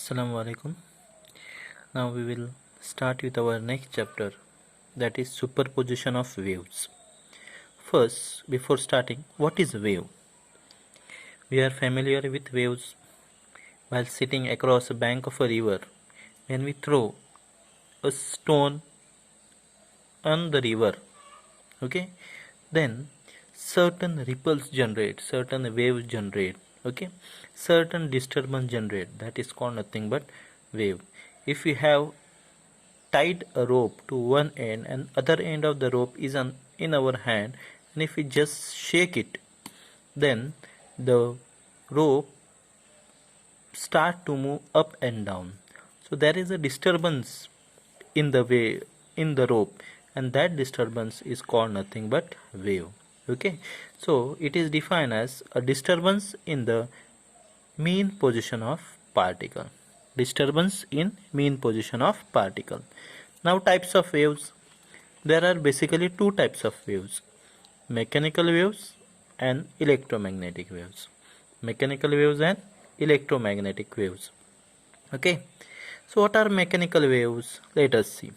Assalamu alaikum. Now we will start with our next chapter, that is superposition of waves. First, before starting, what is a wave? We are familiar with waves while sitting across a bank of a river. When we throw a stone on the river, okay, then certain ripples generate, certain waves generate, okay, certain disturbance generate. That is called nothing but wave. If we have tied a rope to one end and other end of the rope is in our hand, and if we just shake it, then the rope start to move up and down. So there is a disturbance in the way in the rope, and that disturbance is called nothing but wave. Okay, so it is defined as a disturbance in the mean position of particle. Disturbance in mean position of particle. Now, types of waves. There are basically two types of waves: mechanical waves and electromagnetic waves. Mechanical waves and electromagnetic waves. Okay, so what are mechanical waves? Let us see.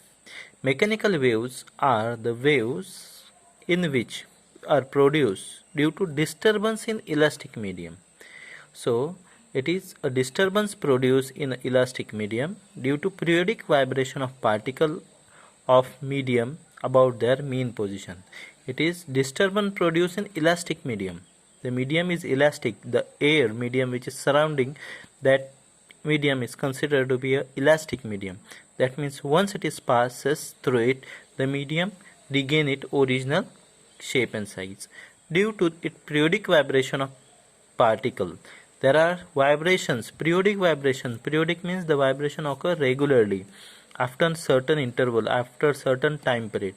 Mechanical waves are the waves in which are produced due to disturbance in elastic medium. So it is a disturbance produced in elastic medium due to periodic vibration of particle of medium about their mean position. It is disturbance produced in elastic medium. The medium is elastic. The air medium which is surrounding that medium is considered to be a elastic medium. That means once it is passes through it, the medium regain its original shape and size. Due to its periodic vibration of particle, there are vibrations, periodic vibration. Periodic means the vibration occur regularly after certain interval, after certain time period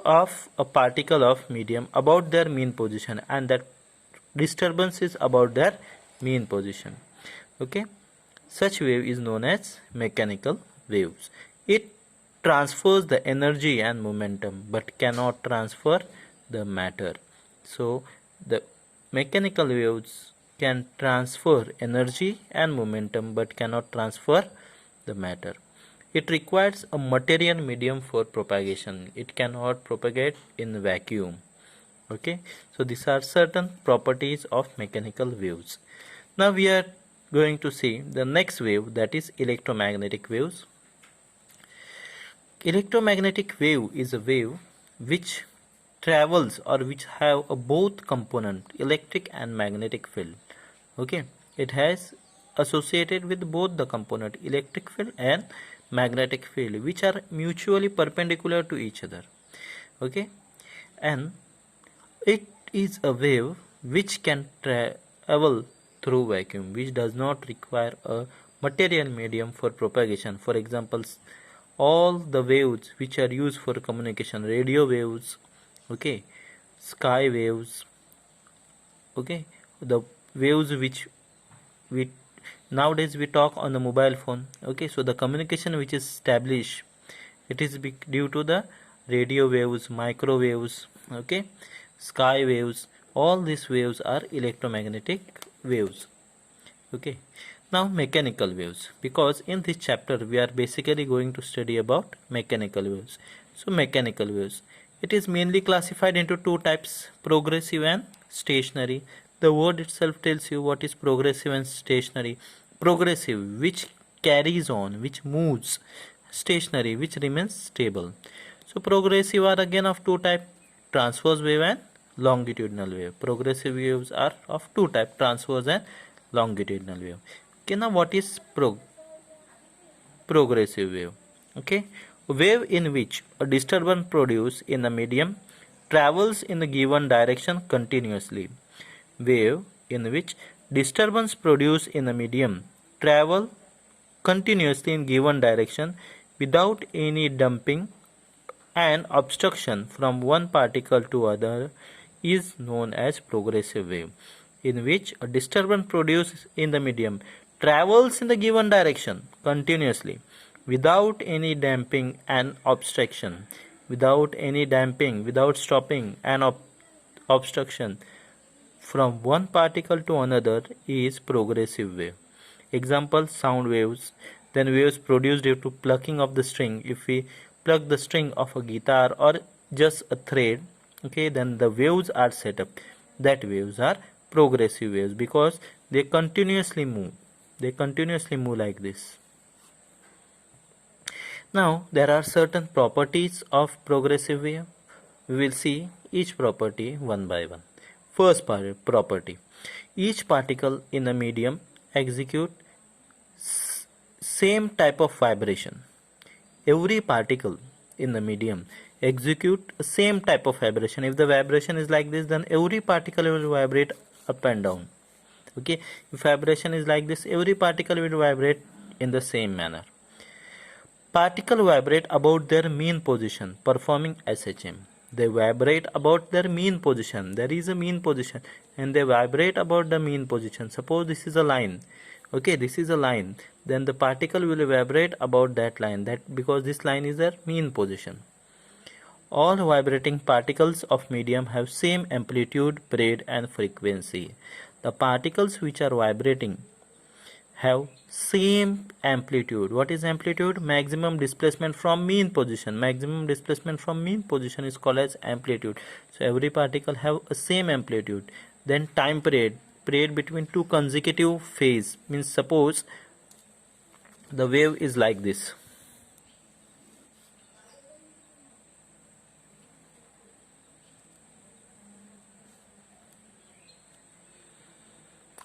of a particle of medium about their mean position, and that disturbance is about their mean position. Okay, such wave is known as mechanical waves. It transfers the energy and momentum but cannot transfer the matter. So the mechanical waves can transfer energy and momentum but cannot transfer the matter. It requires a material medium for propagation. It cannot propagate in vacuum. Okay, so these are certain properties of mechanical waves. Now we are going to see the next wave, that is electromagnetic waves. Electromagnetic wave is a wave which travels or which have a both component, electric and magnetic field. Okay, it has associated with both the component electric field and magnetic field, which are mutually perpendicular to each other. Okay, and it is a wave which can travel through vacuum, which does not require a material medium for propagation. For example, all the waves which are used for communication, radio waves, okay, sky waves, okay, the waves which we nowadays we talk on the mobile phone. Okay, so the communication which is established, it is due to the radio waves, microwaves, okay, sky waves. All these waves are electromagnetic waves. Okay, now mechanical waves, because in this chapter we are basically going to study about mechanical waves. So mechanical waves, it is mainly classified into two types: progressive and stationary. The word itself tells you what is progressive and stationary. Progressive, which carries on, which moves; stationary, which remains stable. So progressive are again of two types: transverse wave and longitudinal wave. Progressive waves are of two types: transverse and longitudinal wave. Okay, now what is progressive wave? Okay, a wave in which a disturbance produced in a medium travels in a given direction continuously. Wave in which disturbance produced in a medium travel continuously in given direction without any dumping and obstruction from one particle to other is known as progressive wave, in which a disturbance produced in the medium travels in the given direction continuously without any damping and obstruction, without stopping and obstruction from one particle to another, is progressive wave. Example, sound waves. Then waves produced due to plucking of the string. If we pluck the string of a guitar or just a thread, okay, then the waves are set up. That waves are progressive waves because they continuously move. They continuously move like this. Now there are certain properties of progressive wave. We will see each property one by one. First property. Each particle in a medium execute same type of vibration. Every particle in the medium execute same type of vibration. If the vibration is like this, then every particle will vibrate up and down. Okay, if vibration is like this, every particle will vibrate in the same manner. Particles vibrate about their mean position, performing SHM. They vibrate about their mean position. There is a mean position, and they vibrate about the mean position. Suppose this is a line. Okay, this is a line. Then the particle will vibrate about that line. That because this line is their mean position. All vibrating particles of medium have same amplitude, period, and frequency. The particles which are vibrating have same amplitude. What is amplitude? Maximum displacement from mean position. Maximum displacement from mean position is called as amplitude. So every particle have a same amplitude. Then time period. Period between two consecutive phase means suppose the wave is like this.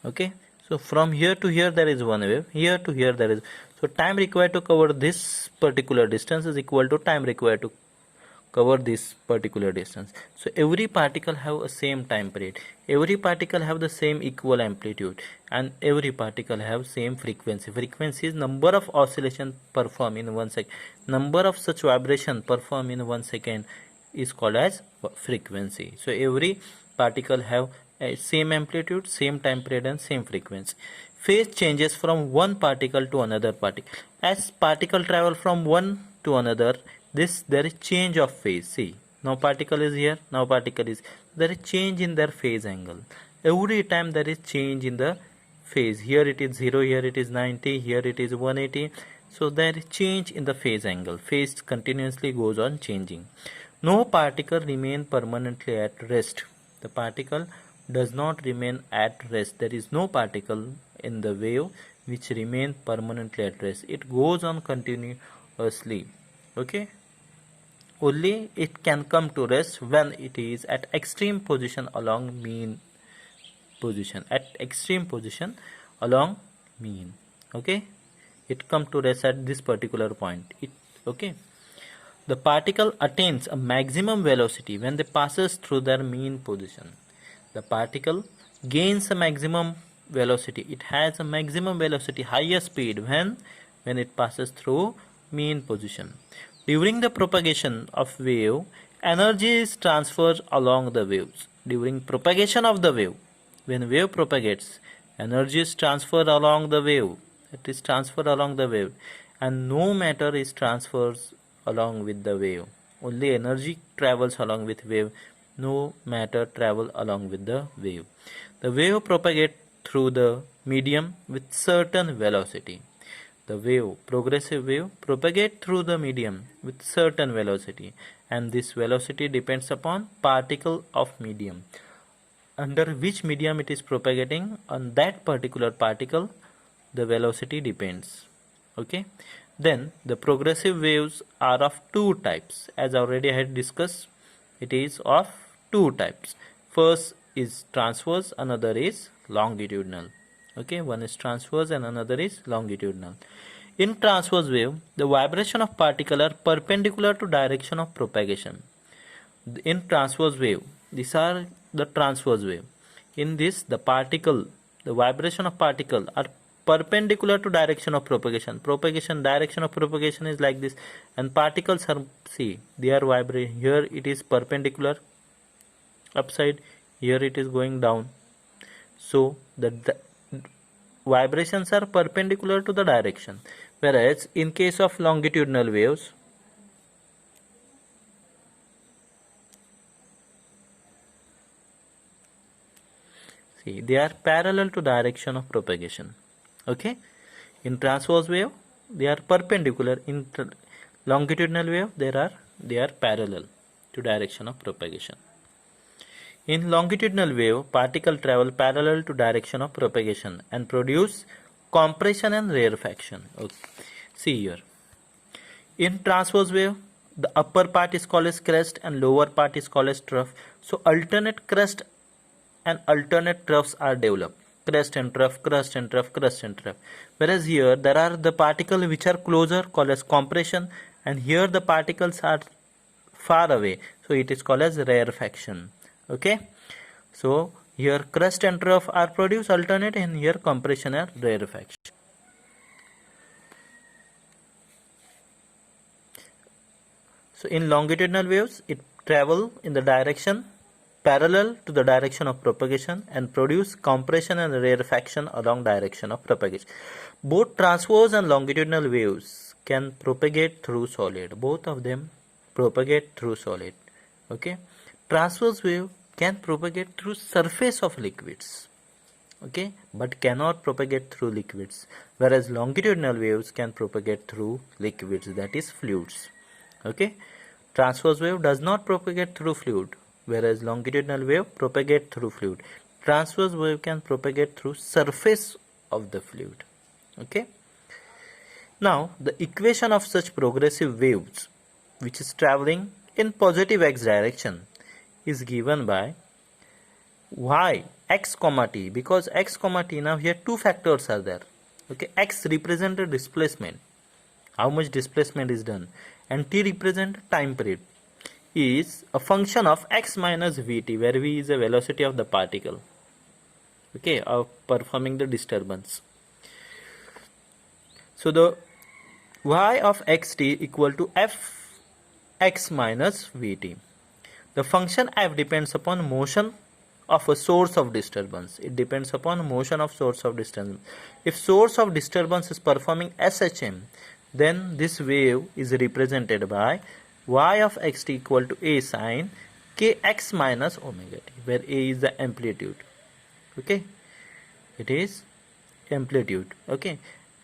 Okay, so from here to here there is one wave, here to here there is, so time required to cover this particular distance is equal to time required to cover this particular distance. So every particle have a same time period, every particle have the same equal amplitude, and every particle have same frequency. Frequency is number of oscillation performed in 1 second. Number of such vibration performed in 1 second is called as frequency. So every particle have same amplitude, same time period, and same frequency. Phase changes from one particle to another particle. As particle travel from one to another, there is change of phase. See, now particle is here, now particle is there is change in their phase angle. Every time there is change in the phase. Here it is 0, here it is 90, here it is 180. So there is change in the phase angle. Phase continuously goes on changing. No particle remain permanently at rest. The particle does not remain at rest. There is no particle in the wave which remain permanently at rest. It goes on continuously. Okay, only it can come to rest when it is at extreme position along mean position, at extreme position along mean. Okay, it come to rest at this particular point. Okay, the particle attains a maximum velocity when they passes through their mean position. The particle gains a maximum velocity. It has a maximum velocity, higher speed when it passes through mean position. During the propagation of wave, energy is transferred along the waves. During propagation of the wave, when wave propagates, energy is transferred along the wave. It is transferred along the wave, and no matter is transferred along with the wave. Only energy travels along with wave. No matter travel along with the wave. The wave propagates through the medium with certain velocity. The wave, progressive wave, propagates through the medium with certain velocity, and this velocity depends upon particle of medium. Under which medium it is propagating, on that particular particle, the velocity depends. Okay. Then the progressive waves are of two types. As already I had discussed, it is of two types. First is transverse, another is longitudinal. Okay, one is transverse and another is longitudinal. In transverse wave, the vibration of particle are perpendicular to direction of propagation. In transverse wave, these are the transverse wave. In this, the vibration of particle are perpendicular to direction of propagation. Direction of propagation is like this, and particles are, see, they are vibrating. Here it is perpendicular upside, here it is going down. So the vibrations are perpendicular to the direction, whereas in case of longitudinal waves, see, they are parallel to direction of propagation. Okay, In transverse wave, they are perpendicular. In longitudinal wave, they are parallel to direction of propagation. In longitudinal wave, particle travel parallel to direction of propagation and produce compression and rarefaction. Okay. See here. In transverse wave, the upper part is called as crest and lower part is called as trough. So alternate crest and alternate troughs are developed. Crest and trough, crest and trough, crest and trough. Whereas here there are the particles which are closer called as compression, and here the particles are far away, so it is called as rarefaction. Okay, so here crest and trough are produced alternate, and here compression and rarefaction. So in longitudinal waves, it travel in the direction parallel to the direction of propagation and produce compression and rarefaction along direction of propagation. Both transverse and longitudinal waves can propagate through solid. Both of them propagate through solid. Okay, transverse wave can propagate through surface of liquids. Okay, but cannot propagate through liquids, whereas longitudinal waves can propagate through liquids, that is fluids. Okay, transverse wave does not propagate through fluid, whereas longitudinal wave propagate through fluid. Transverse wave can propagate through surface of the fluid. Okay, now the equation of such progressive waves which is traveling in positive x direction is given by y x comma t, because x comma t, now here two factors are there. Okay, x represent the displacement, how much displacement is done, and t represent time period, is a function of x minus vt, where v is the velocity of the particle, okay, of performing the disturbance. So the y of xt equal to f x minus vt. The function f depends upon motion of a source of disturbance. It depends upon motion of source of disturbance. If source of disturbance is performing SHM, then this wave is represented by y of xt equal to a sine kx minus omega t, where a is the amplitude. Okay, it is amplitude. Okay,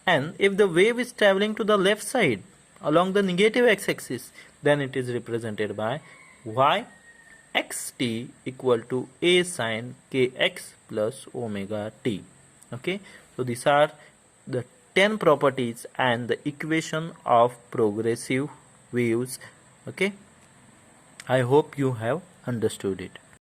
and if the wave is traveling to the left side along the negative x-axis, then it is represented by y xt equal to a sine kx plus omega t. Okay, so these are the 10 properties and the equation of progressive waves. Okay, I hope you have understood it.